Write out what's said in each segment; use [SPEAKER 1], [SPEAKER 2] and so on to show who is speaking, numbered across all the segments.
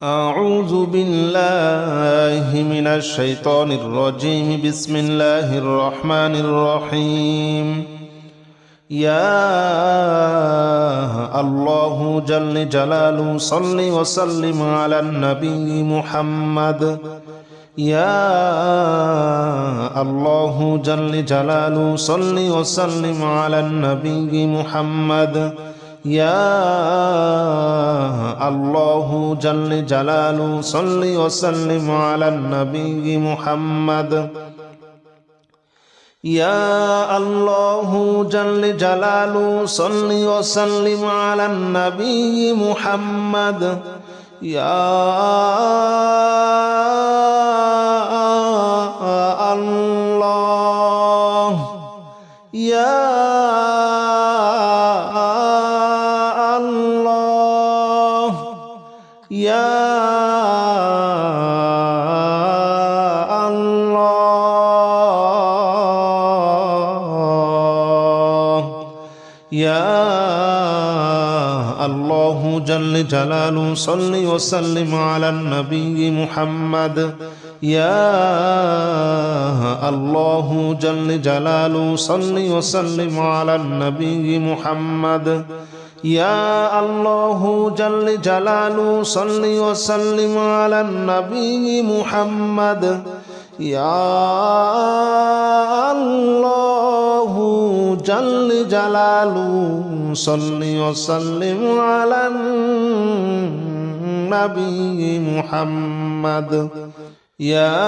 [SPEAKER 1] أعوذ بالله من الشيطان الرجيم. بسم الله الرحمن الرحيم. يا الله جل جلاله صل وسلم على النبي محمد. يا الله جل جلاله صل وسلم على النبي محمد. يا الله جل جلاله صل وسلم على النبي محمد. يا الله جل جلاله صل وسلم على النبي محمد. يا الله يا يا الله يا الله جل جلاله صل وسلم على النبي محمد. يا الله جل جلاله صل وسلم على النبي محمد. يا الله جل جلاله صل وسلم على النبي محمد. يا الله جل جلاله صل وسلم على النبي محمد. يا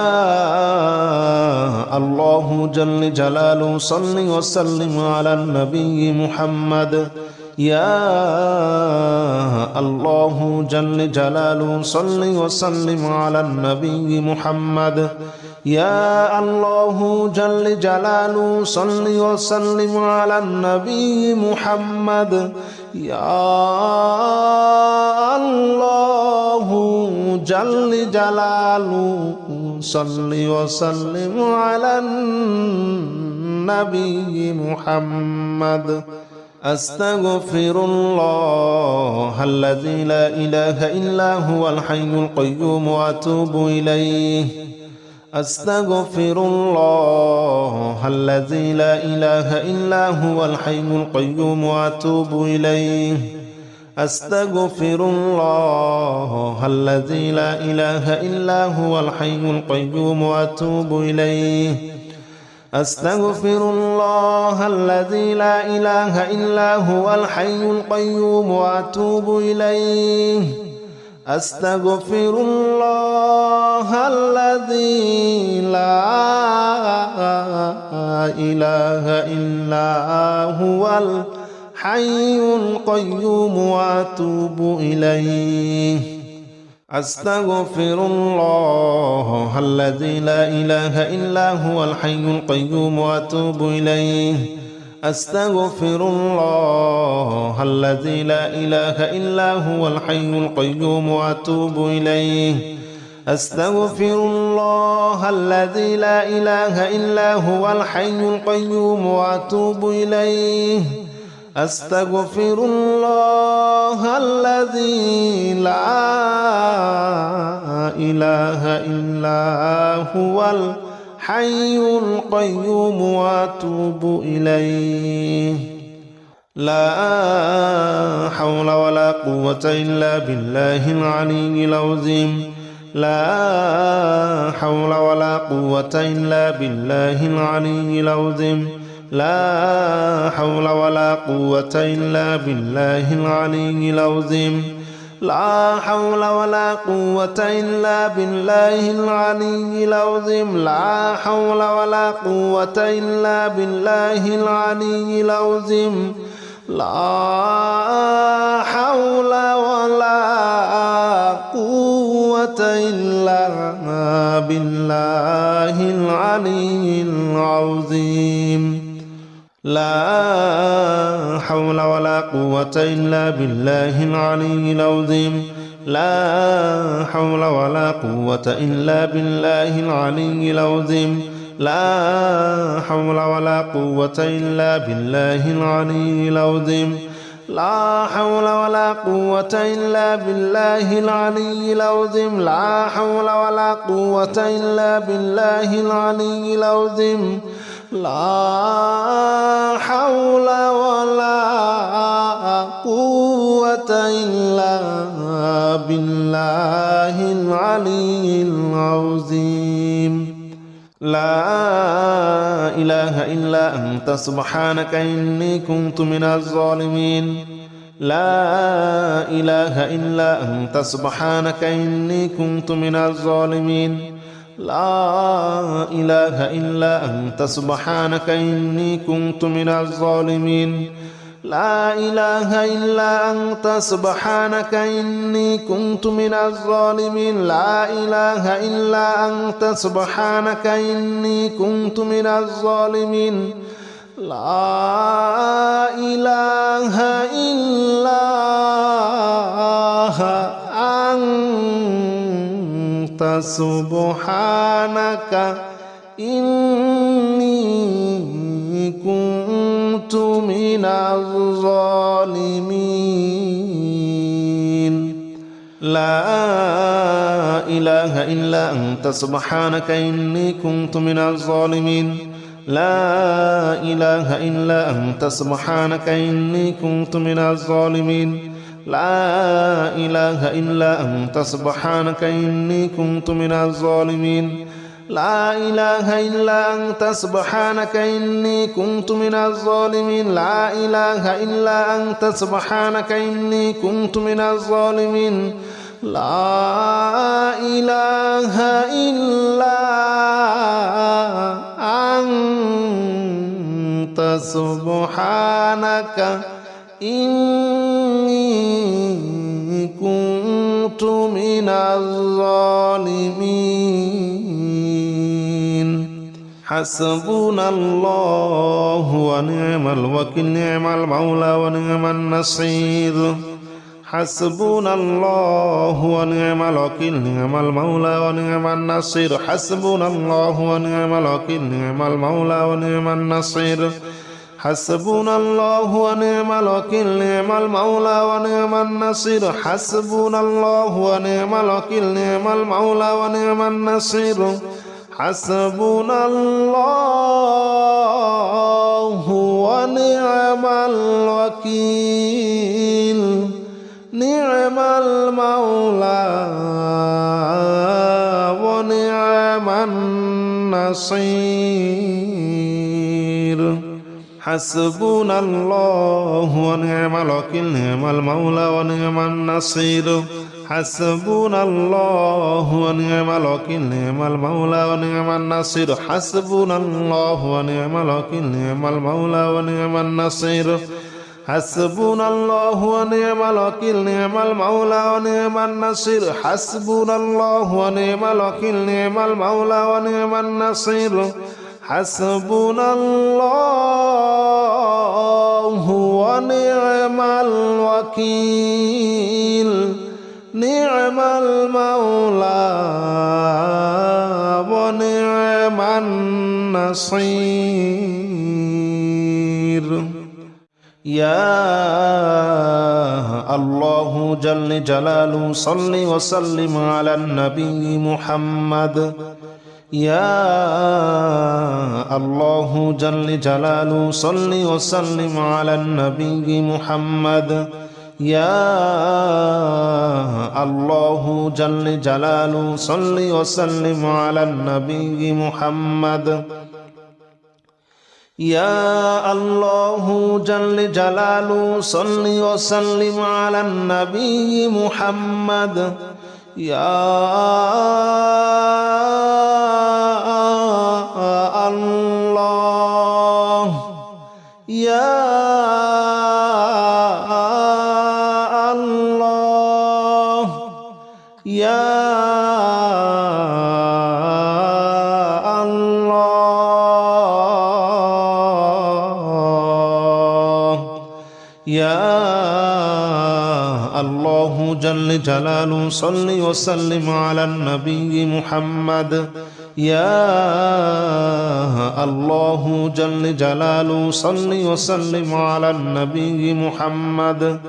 [SPEAKER 1] الله جل جلاله صل وسلم على النبي محمد. يا الله جل جلاله صل وسلم على النبي محمد. يا الله جل جلاله صل وسلم على النبي محمد. يا الله جل جلاله صل وسلم على النبي محمد. أستغفر الله الذي لا إله إلا هو الحي القيوم وأتوب إليه. أستغفر الله الذي لا إله إلا هو الحي القيوم وأتوب إليه. أستغفر الله الذي لا إله إلا هو الحي القيوم وأتوب إليه. أستغفر الله الذي لا إله إلا هو الحي القيوم وأتوب إليه. أستغفر الله الذي لا إله إلا هو الحي القيوم وأتوب إليه. أستغفر الله الذي لا إله إلا هو الحي القيوم وأتوب إليه. أستغفر الله الذي لا إله إلا هو الحي القيوم وأتوب إليه. أستغفر الله الذي لا إله إلا هو الحي القيوم وأتوب إليه. أستغفر الله الذي لا إله إلا هو الحي القيوم وأتوب إليه. لا حول ولا قوة إلا بالله العلي العظيم. لا حول ولا قوة إلا بالله العلي العظيم. لا حول ولا قوة إلا بالله العلي العظيم. لا حول ولا قوة إلا بالله العلي العظيم. لا حول ولا قوة إلا بالله العلي العظيم. لا حول ولا قوة إلا بالله العلي العظيم. لا حول ولا قوة إلا بالله العلي العظيم. لا حول ولا قوة إلا بالله العلي العظيم. لا حول ولا قوة إلا بالله العلي العظيم. لا حول ولا قوة إلا بالله العلي العظيم لا حول ولا قوة إلا بالله العلي العظيم لا حول ولا قوة إلا بالله العلي العظيم لا إله إلا أنت سبحانك إني كنت من الظالمين لا إله إلا أنت سبحانك إني كنت من الظالمين لا إله إلا أنت سبحانك إني كنت من الظالمين لا إله إلا أنت سبحانك إني كنت من الظالمين لا إله إلا أنت سبحانك إني كنت من الظالمين لا إله إلا أنت سبحانك إني كنت من الظالمين لا إله إلا أنت سبحانك إني كنت من الظالمين لا إله إلا أنت سبحانك إني كنت من الظالمين لا إله إلا أنت سبحانك إني كنت من الظالمين لا إله إلا أنت سبحانك إني كنت من الظالمين لا إله إلا أنت سبحانك إني كنت من الظالمين لا إله إلا أنت سبحانك إني كنت من الظالمين حسبنا الله ونعم الوكيل نعم المولى ونعم النصير حسبنا الله ونعم الوكيل نعم المولى ونعم النصير حسبنا الله ونعم الوكيل نعم المولى ونعم النصير حسبنا الله ونعم الوكيل نعم المولى ونعم النصير حسبنا الله ونعم الوكيل نعم المولى ونعم النصير حسبنا الله ونعم الوكيل نعم المولى ونعم النصير حسبنا الله ونعم الوكيل نعم المولى ونعم النصير حسبنا الله ونعم الوكيل نعم المولى ونعم النصير حسبنا الله ونعم الوكيل نعم المولى ونعم النصير حسبنا الله ونعم الوكيل نعم المولى ونعم النصير حسبنا الله ونعم الوكيل نعم المولى ونعم النصير حسبنا الله ونعم الوكيل نعم المولى ونعم النصير يا الله جل جلاله صل وسلم على النبي محمد يا الله جل جلاله صل وسلم على النبي محمد يا الله جل جلاله صل وسلم على النبي محمد يا الله جل جلاله صل وسلم على النبي محمد يا الله يا الله يا يا الله جل جلاله صل وسلم على النبي محمد يا الله جل جلاله صل وسلم على النبي محمد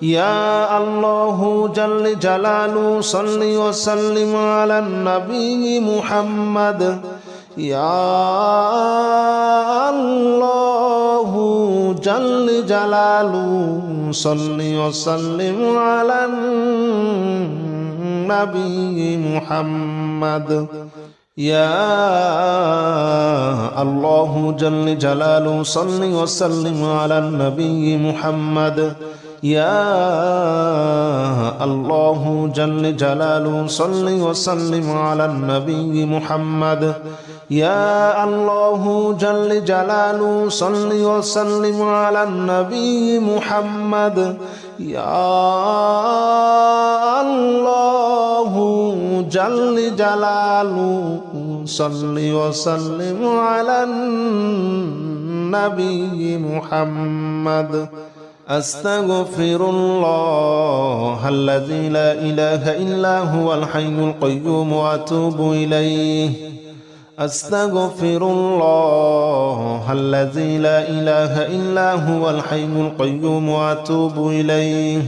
[SPEAKER 1] يا الله جل جلاله صل وسلم على النبي محمد يا الله جل جلاله صل وسلم على النبي محمد يا الله جل جلاله صل وسلم على النبي محمد يا الله جل جلاله صل وسلم على النبي محمد يا الله جل جلاله صل وسلم على النبي محمد يا الله جل جلاله صل وسلم على النبي محمد أستغفر الله الذي لا إله إلا هو الحي القيوم وأتوب إليه أستغفر الله الذي لا إله إلا هو الحي القيوم وأتوب إليه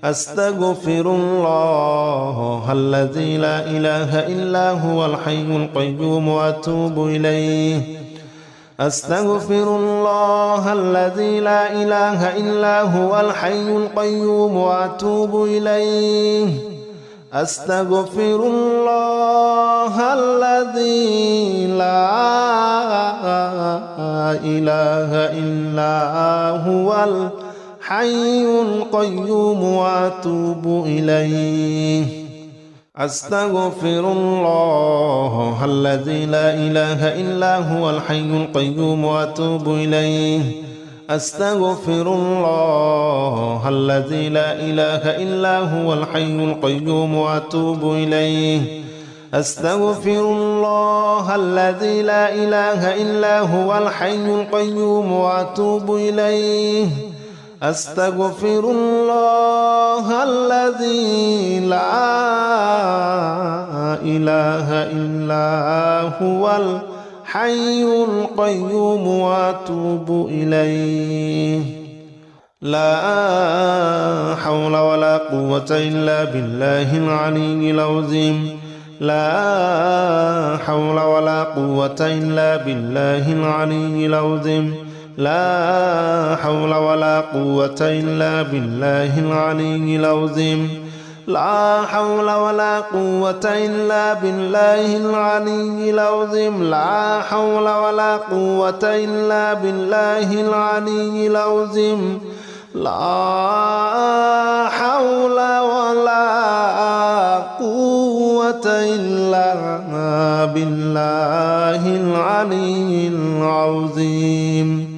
[SPEAKER 1] أستغفر الله الذي لا إله إلا هو الحي القيوم وأتوب إليه أستغفر الله الذي لا إله إلا هو الحي القيوم وأتوب إليه أستغفر الله الذي لا إله إلا هو الحي القيوم وأتوب إليه أستغفر الله الذي لا إله إلا هو الحي القيوم وأتوب إليه أستغفر الله الذي لا إله إلا هو الحي القيوم وأتوب إليه أستغفر الله الذي لا إله إلا هو الحي القيوم وأتوب إليه أستغفر الله الذي لا إله إلا هو الحي القيوم وأتوب إليه لا حول ولا قوة إلا بالله العلي العظيم لا حول ولا قوة إلا بالله العلي العظيم لا حول ولا قوة إلا بالله العلي العظيم لا حول ولا قوة إلا بالله العلي العظيم لا حول ولا قوة إلا بالله العلي العظيم لا حول ولا قوة إلا بالله العلي العظيم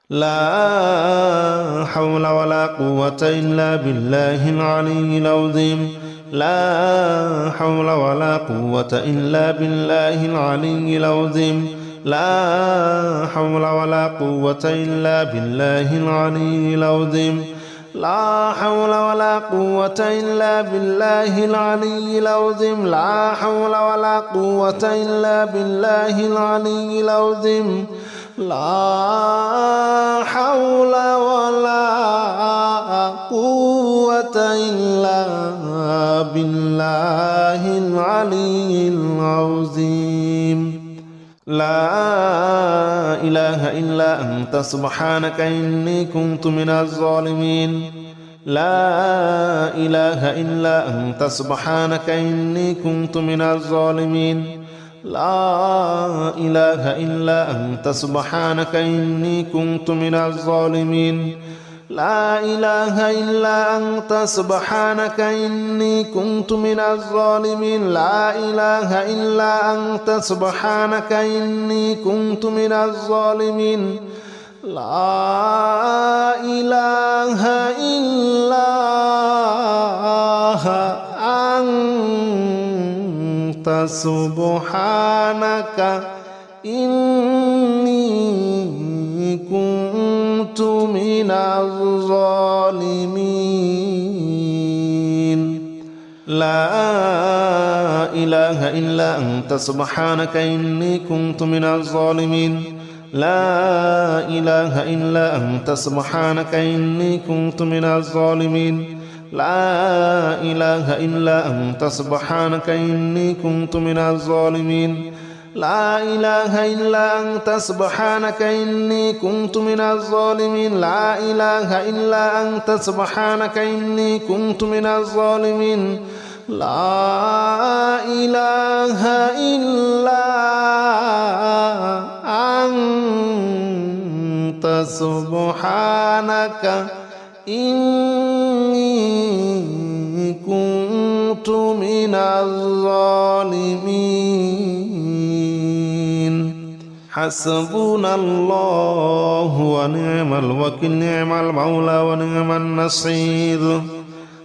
[SPEAKER 1] لا حول ولا قوة إلا بالله العلي العظيم لا حول ولا قوة إلا بالله العلي العظيم لا حول ولا قوة إلا بالله العلي العظيم لا حول ولا قوة إلا بالله العلي العظيم لا حول ولا قوة إلا بالله العلي العظيم لا حول ولا قوة إلا بالله العلي العظيم لا إله إلا أنت سبحانك إني كنت من الظالمين لا إله إلا أنت سبحانك إني كنت من الظالمين لا إله إلا أنت سبحانك إني كنت من الظالمين لا إله إلا أنت سبحانك إني كنت من الظالمين لا إله إلا أنت سبحانك إني كنت من الظالمين لا إله إلا أنت سبحانك إني كنت من الظالمين لا إله إلا أنت سبحانك إني كنت من الظالمين لا إله إلا أنت سبحانك إني كنت من الظالمين لا إله إلا أنت سبحانك إني كنت من الظالمين لا إله إلا أنت سبحانك إني كنت من الظالمين لا إله إلا أنت سبحانك إني كنت من الظالمين لا إله إلا أنت سبحانك إني كنت من الظالمين حسبنا الله ونعم الوكيل نعم المولى ونعم النصير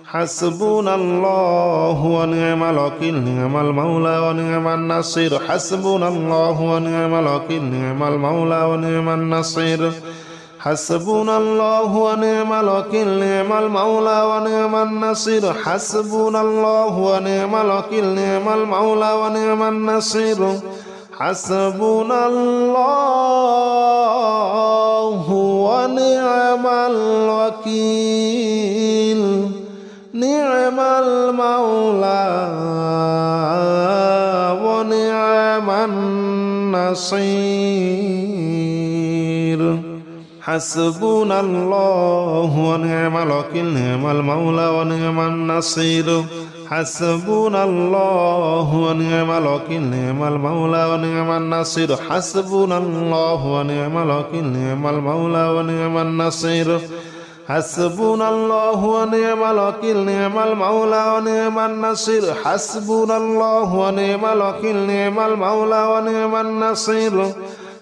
[SPEAKER 1] حسبنا الله ونعم الوكيل نعم المولى ونعم النصير حسبنا الله ونعم الوكيل نعم المولى ونعم النصير حسبنا الله ونعم الوكيل نعم المولى ونعم النصير حسبنا الله ونعم الوكيل نعم المولى ونعم النصير حسبنا الله ونعم الوكيل نعم المولى ونعم النصير حسبنا الله ونعم الوكيل نعم المولى ونعم النصير حسبنا الله ونعم الوكيل نعم المولى ونعم النصير حسبنا الله ونعم الوكيل نعم المولى ونعم النصير حسبنا الله ونعم الوكيل نعم المولى ونعم النصير حسبنا الله ونعم الوكيل نعم المولى ونعم النصير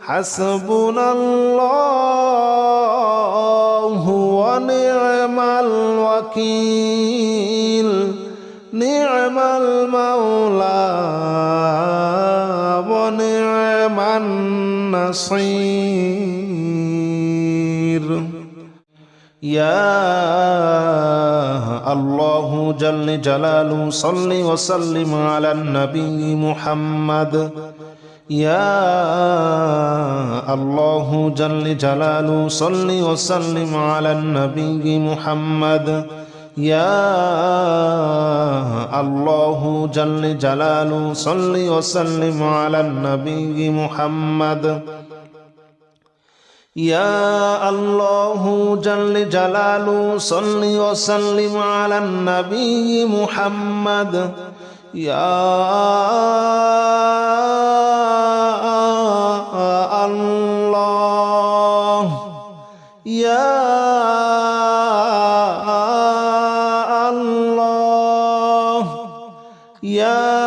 [SPEAKER 1] حسبنا الله ونعم الوكيل نعم المولى ونعم النصير يا الله جل جلاله صل وسلم على النبي محمد يا الله جل جلاله صل وسلم على النبي محمد يا الله جل جلاله صل وسلم على النبي محمد يا الله جل جلاله صل وسلم على النبي محمد يا الله يا الله يا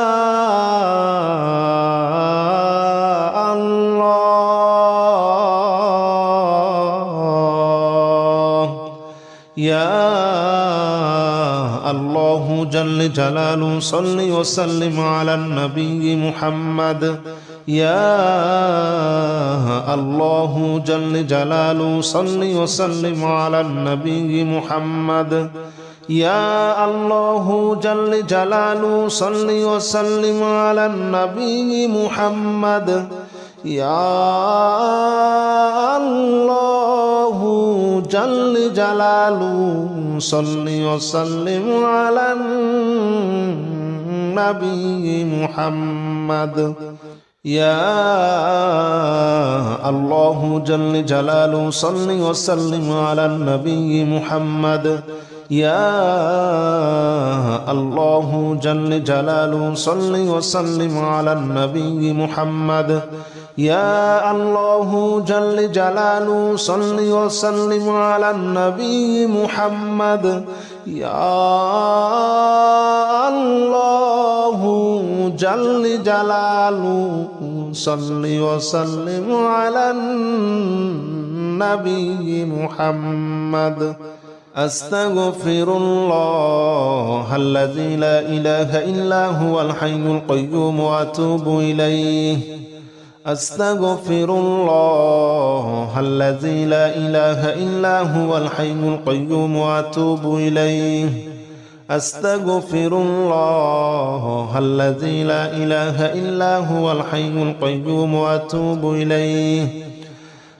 [SPEAKER 1] يا الله جل جلاله صل وسلم على النبي محمد يا الله جل جلاله صل وسلم على النبي محمد يا الله جل جلاله صل وسلم على النبي محمد يا الله جل جلاله صل وسلم على النبي محمد يا الله جل جلاله صل وسلم على النبي محمد يا الله جل جلاله صل وسلم على النبي محمد يا الله جل جلاله صل وسلم على النبي محمد يا الله جل جلاله صل وسلم على النبي محمد أستغفر الله الذي لا إله إلا هو الحي القيوم وأتوب إليه أستغفر الله الذي لا إله إلا هو الحي القيوم وأتوب إليه أستغفر الله الذي لا إله إلا هو الحي القيوم وأتوب إليه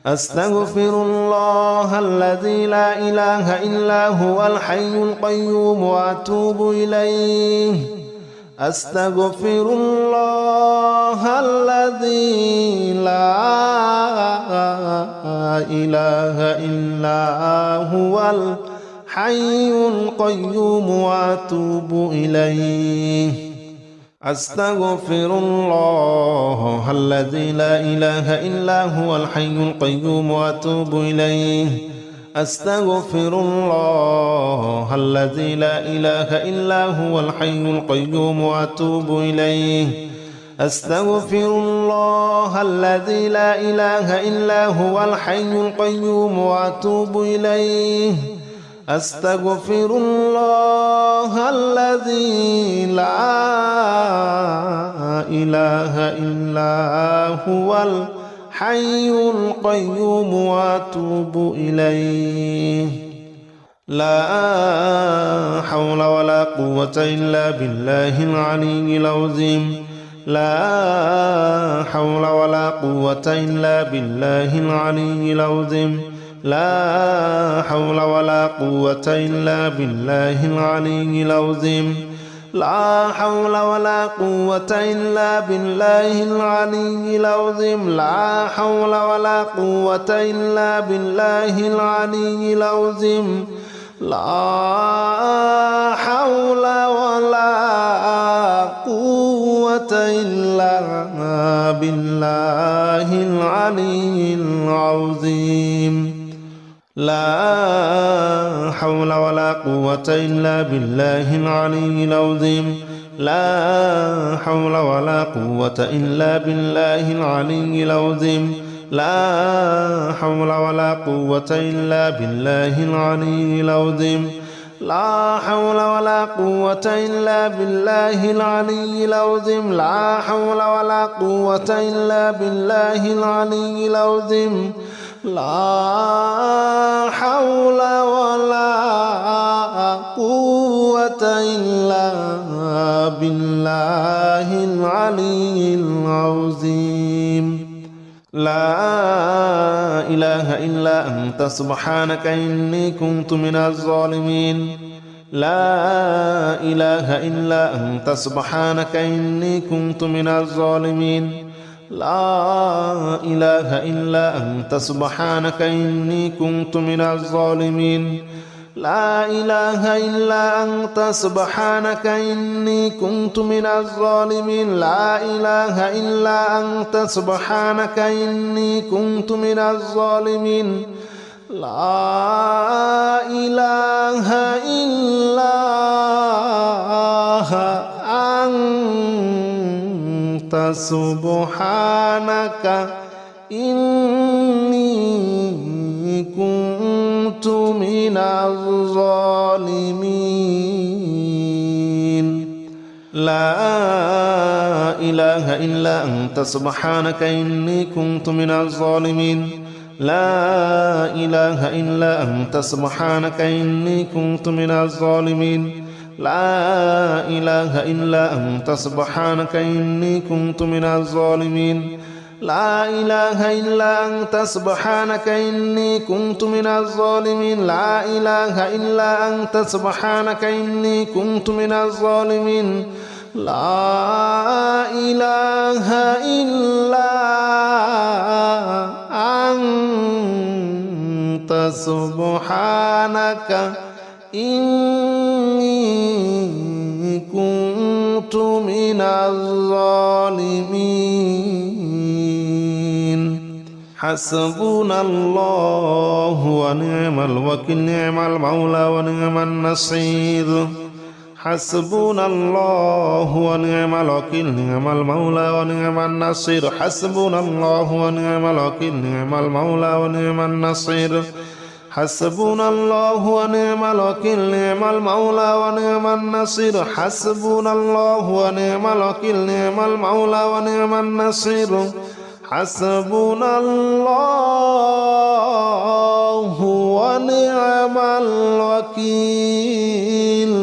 [SPEAKER 1] أستغفر الله الذي لا إله إلا هو الحي القيوم وأتوب إليه أستغفر الله الذي لا إله إلا هو الحي القيوم وأتوب إليه أستغفر الله الذي لا إله إلا هو الحي القيوم وأتوب إليه أستغفر الله الذي لا إله إلا هو الحي القيوم وأتوب إليه أستغفر الله الذي لا إله إلا هو الحي القيوم وأتوب إليه أستغفر الله الذي لا إله إلا هو الحي القيوم وأتوب إليه لا حول ولا قوة إلا بالله العلي العظيم لا حول ولا قوة إلا بالله العلي العظيم لا حول ولا قوة إلا بالله العلي العظيم لا حول ولا قوة إلا بالله العلي العظيم لا حول ولا قوة إلا بالله العلي العظيم لا حول ولا قوة إلا بالله العلي العظيم لا حول ولا قوة إلا بالله العلي العظيم لا حول ولا قوة إلا بالله العلي العظيم لا حول ولا قوة إلا بالله العلي العظيم لا حول ولا قوة إلا بالله العلي العظيم لا حول ولا قوة إلا بالله العلي العظيم لا حول ولا قوة إلا بالله العلي العظيم لا إله إلا أنت سبحانك إني كنت من الظالمين لا إله إلا أنت سبحانك إني كنت من الظالمين لا إله إلا أنت سبحانك إني كنت من الظالمين لا إله إلا أنت سبحانك إني كنت من الظالمين لا إله إلا أنت سبحانك إني كنت من الظالمين لا إله إلا أنت سبحانك إني كنت من الظالمين لا إله إلا أنت سبحانك إني كنت من الظالمين لا إله إلا أنت سبحانك إني كنت من الظالمين لا إله إلا أنت سبحانك إني كنت من الظالمين لا إله إلا أنت سبحانك إني كنت من الظالمين لا إله إلا أنت سبحانك إني كنت من الظالمين لا إله إلا أنت سبحانك إني كنت من الظالمين حسبنا الله ونعم الوكيل نعم المولى ونعم النصير حسبنا الله ونعم الوكيل نعم المولى ونعم النصير حسبنا الله ونعم الوكيل نعم المولى ونعم النصير حسبنا الله ونعم الوكيل نعم المولى ونعم النصير حسبنا الله ونعم الوكيل نعم المولى ونعم النصير حسبنا الله ونعم الوكيل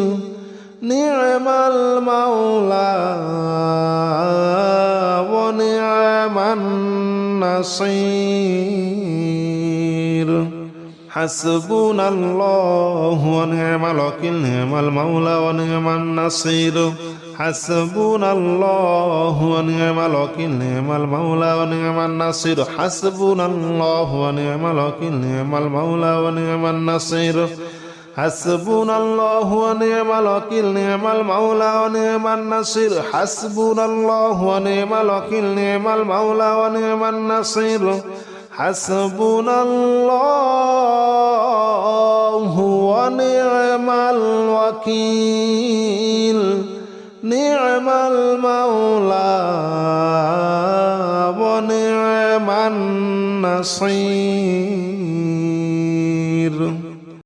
[SPEAKER 1] نعم المولى ونعم النصير حسبنا الله ونعم الوكيل نعم المولى ونعم النصير حسبنا الله ونعم الوكيل نعم المولى ونعم النصير حسبنا الله ونعم الوكيل نعم المولى ونعم النصير حسبنا الله ونعم الوكيل نعم المولى ونعم النصير حسبنا الله ونعم الوكيل نعم المولى ونعم النصير حسبنا الله ونعم الوكيل نعم المولى ونعم النصير